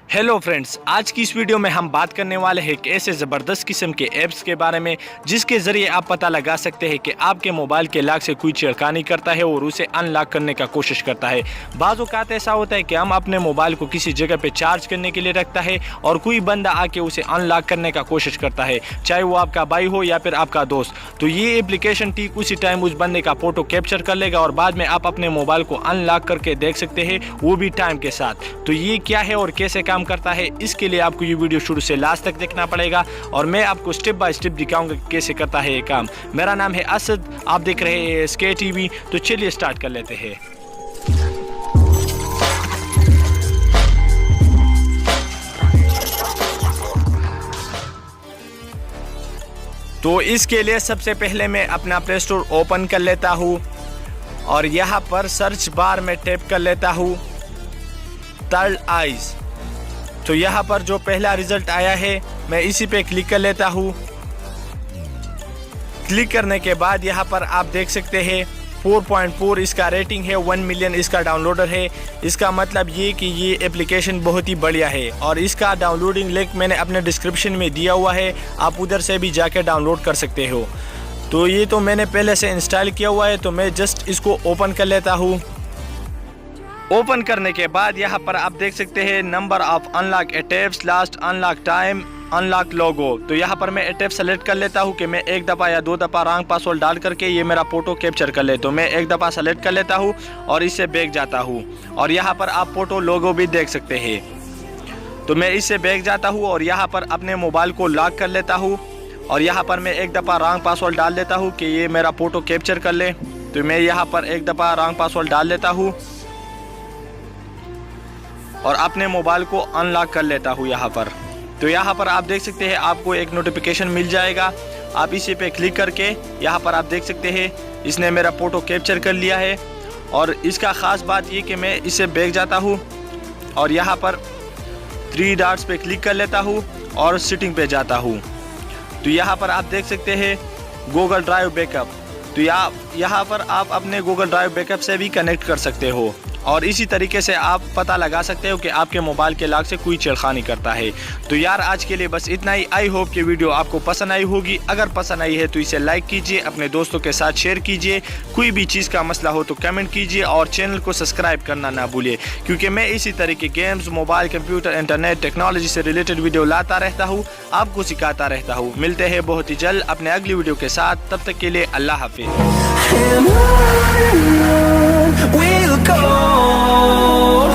Hello friends, आज की इस वीडियो में हम बात करने वाले हैं एक ऐसे ज़बरदस्त किस्म के ऐप्स के बारे में जिसके ज़रिए आप पता लगा सकते हैं कि आपके मोबाइल के लॉक से कोई छेड़खानी करता है और उसे अनलॉक करने का कोशिश करता है। बाज़ औक़ात ऐसा होता है कि हम अपने मोबाइल को किसी जगह पे चार्ज करने के लिए रखता है और कोई बंदा आके उसे अनलॉक करने का कोशिश करता है, चाहे वो आपका भाई हो या फिर आपका दोस्त। तो ये एप्लीकेशन ठीक उसी टाइम उस बंदे का फ़ोटो कैप्चर कर लेगा और बाद में आप अपने मोबाइल को अनलॉक करके देख सकते हैं, वो भी टाइम के साथ। तो ये क्या है और कैसे काम करता है, इसके लिए आपको ये वीडियो शुरू से लास्ट तक देखना पड़ेगा और मैं आपको स्टेप बाय स्टेप दिखाऊंगा कैसे करता है ये काम। मेरा नाम है असद, आप देख रहे हैं SK TV। तो चलिए स्टार्ट कर लेते हैं। तो इसके लिए सबसे पहले मैं अपना प्ले स्टोर ओपन कर लेता हूँ और यहाँ पर सर्च बार में टैप कर लेता हूँ थर्ड आइज। तो यहाँ पर जो पहला रिजल्ट आया है मैं इसी पे क्लिक कर लेता हूँ। क्लिक करने के बाद यहाँ पर आप देख सकते हैं 4.4 इसका रेटिंग है, 1 मिलियन इसका डाउनलोडर है। इसका मतलब ये कि ये एप्लीकेशन बहुत ही बढ़िया है और इसका डाउनलोडिंग लिंक मैंने अपने डिस्क्रिप्शन में दिया हुआ है, आप उधर से भी जाके डाउनलोड कर सकते हो। तो ये तो मैंने पहले से इंस्टॉल किया हुआ है, तो मैं जस्ट इसको ओपन कर लेता हूँ। ओपन करने के बाद यहाँ पर आप देख सकते हैं number of unlock attempts, last unlock time, unlock logo. तो यहाँ पर मैं अटैप सेलेक्ट कर लेता हूँ कि मैं एक दफ़ा या 2 दफ़ा रॉन्ग पासवर्ड डाल करके ये मेरा फ़ोटो कैप्चर कर ले। तो मैं एक दफ़ा सेलेक्ट कर लेता हूँ और इससे बैक जाता हूँ और यहाँ पर आप फ़ोटो लोगो भी देख सकते हैं। तो मैं इससे बैक जाता हूँ और यहाँ पर अपने मोबाइल को लॉक कर लेता हूँ और यहाँ पर मैं एक दफ़ा रॉन्ग पासवर्ड डाल देता हूँ कि ये मेरा फ़ोटो कैप्चर कर ले। तो मैं यहाँ पर एक दफ़ा रॉन्ग पासवर्ड डाल लेता हूँ और अपने मोबाइल को अनलॉक कर लेता हूँ यहाँ पर। तो यहाँ पर आप देख सकते हैं आपको एक नोटिफिकेशन मिल जाएगा, आप इसी पे क्लिक करके यहाँ पर आप देख सकते हैं इसने मेरा फ़ोटो कैप्चर कर लिया है। और इसका ख़ास बात ये कि मैं इससे बैक जाता हूँ और यहाँ पर 3 डॉट्स पे क्लिक कर लेता हूँ और सेटिंग पे जाता हूँ। तो यहाँ पर आप देख सकते हैं गूगल ड्राइव बैकअप। तो यहाँ पर आप अपने गूगल ड्राइव बैकअप से भी कनेक्ट कर सकते हो और इसी तरीके से आप पता लगा सकते हो कि आपके मोबाइल के लॉक से कोई छेड़खानी करता है। तो यार आज के लिए बस इतना ही। आई होप कि वीडियो आपको पसंद आई होगी। अगर पसंद आई है तो इसे लाइक कीजिए, अपने दोस्तों के साथ शेयर कीजिए। कोई भी चीज़ का मसला हो तो कमेंट कीजिए और चैनल को सब्सक्राइब करना ना भूलिए, क्योंकि मैं इसी तरीके games, mobile, computer, internet, technology से रिलेटेड वीडियो लाता रहता हूँ, आपको सिखाता रहता हूँ। मिलते हैं बहुत ही जल्द अपने अगली वीडियो के साथ, तब तक के लिए अल्लाह हाफिज़। We'll go